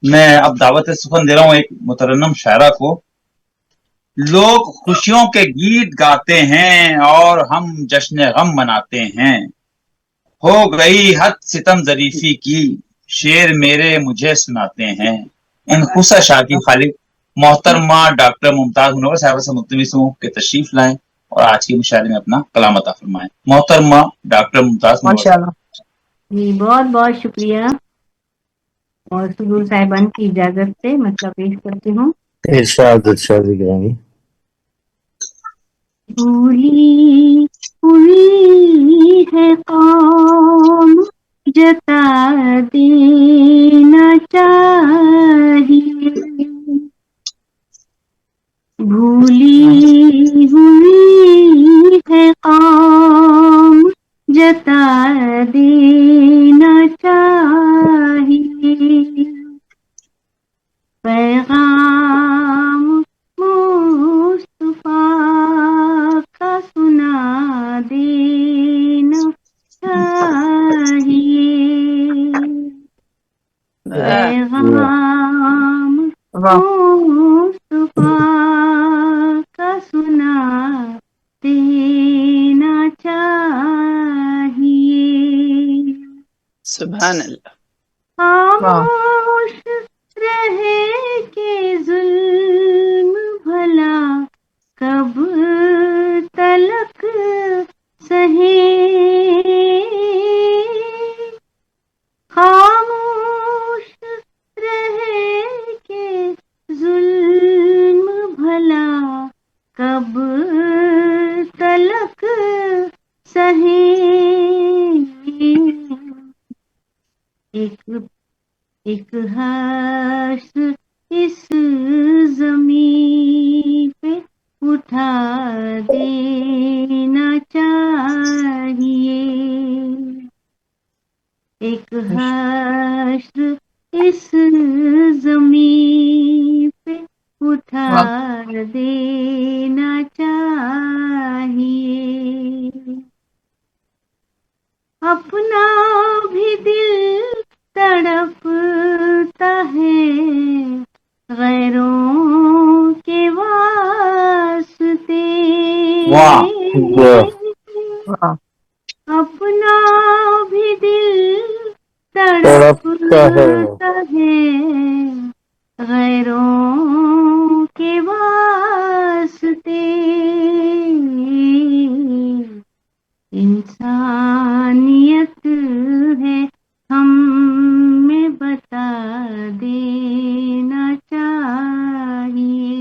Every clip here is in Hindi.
मैं अब दावत सुखन दे रहा हूँ एक मुतरन्नम शायरा को। लोग खुशियों के गीत गाते हैं और हम जश्न गम मनाते हैं। हो गई हद सितम जरीफी की, शेर मेरे मुझे सुनाते हैं। इन खुसा शाकी खालिक मोहतरमा डॉक्टर मुमताज मुनव्वर साहब से मुल्तमिस हूँ कि तशरीफ लाएं और आज के मुशायरे में अपना कलाम अता फरमाएं। मोहतरमा डॉक्टर मुमताज मुनव्वर साहब। माशाल्लाह जी, बहुत बहुत शुक्रिया। और सुबह साहिबान की इजाजत से मतलब पेश करती हूँ। इरशाद इरशाद गिरामी। भूली हुई है कौम जता देना चाहिए, भूली हुई है कौम जता देना चाहिए। पैगाम मुस्तफा का सुना देना चाहिए, पैगाम मुस्तफा का सुना देना चाहिए। सुभान अल्लाह। खामोश रहे के जुल्म भला कब तलक सहे, खामोश रहे के जुल्म भला कब तलक सहे। एक हर्ष इस ज़मीं पे उठा देना चाहिए, एक हर्ष इस ज़मीं पे उठा देना चाहिए। अपना भी दिल तड़पता है गैरों के वास्ते, अपना भी दिल तड़पता है गैरों के वास्ते। इंसानियत है हम में बता देना चाहिए।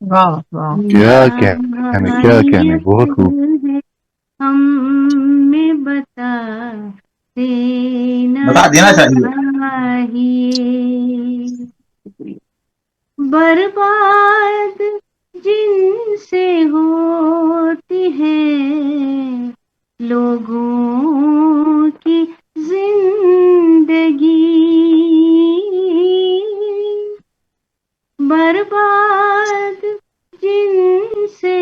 वाह वाह, क्या कहने, बहुत खूब। हम में बता देना चाहिए। बर्बाद जिनसे होती है लोगों की जिंदगी, बर्बाद जिनसे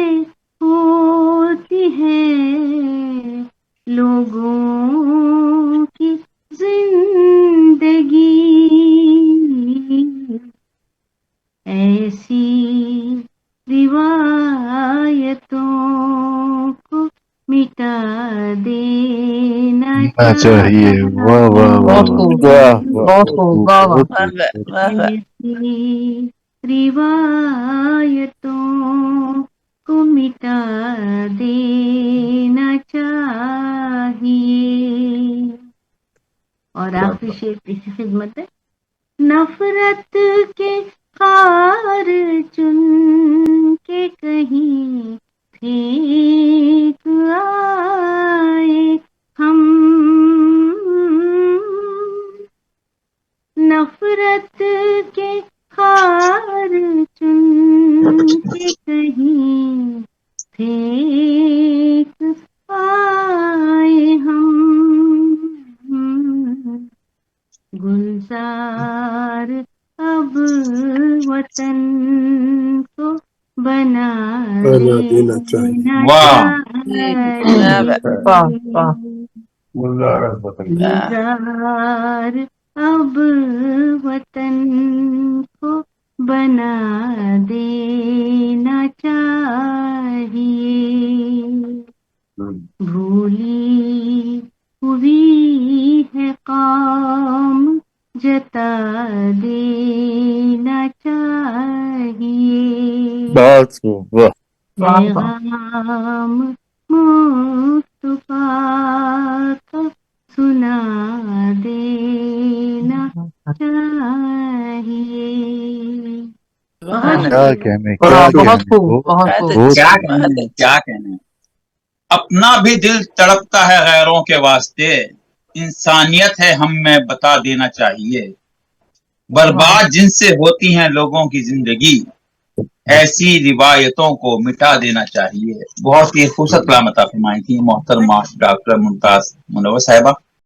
होती है लोगों की जिंदगी, ऐसी रिवायतों को मिटा देना चाहिए। वाह वाह वाह, बहुत खूब, वाह वाह। ऐसी रिवायतों को मिटा देना चाहिए। और आखिरी शेर इसी खिदमत है। नफरत के खार चुन के कहीं फेंक आए हम, नफरत के खार चुन के कहीं फेंक आए हम, गुलजार अब वतन को बना देना चाहिए। गुलजार अब वतन जता देना चाहिए। बहुत खूब, वाह। पैगाम मुस्तफा का सुना देना चाहिए। सुभान क्या अल्लाह। कहने, वाह, क्या बहुत कहने, खूब, वो बहुत बहुत खूब। बहुत क्या अच्छे, कहने बहुत हैं, अच्छे। क्या कहने हैं। अपना भी दिल तड़पता है गैरों के वास्ते, इंसानियत है हम में बता देना चाहिए। बर्बाद जिनसे होती हैं लोगों की जिंदगी, ऐसी रिवायतों को मिटा देना चाहिए। बहुत ही खूबसूरत कलाम अता फरमाई थी मोहतरमा डॉक्टर मुमताज मुनव्वर साहिबा।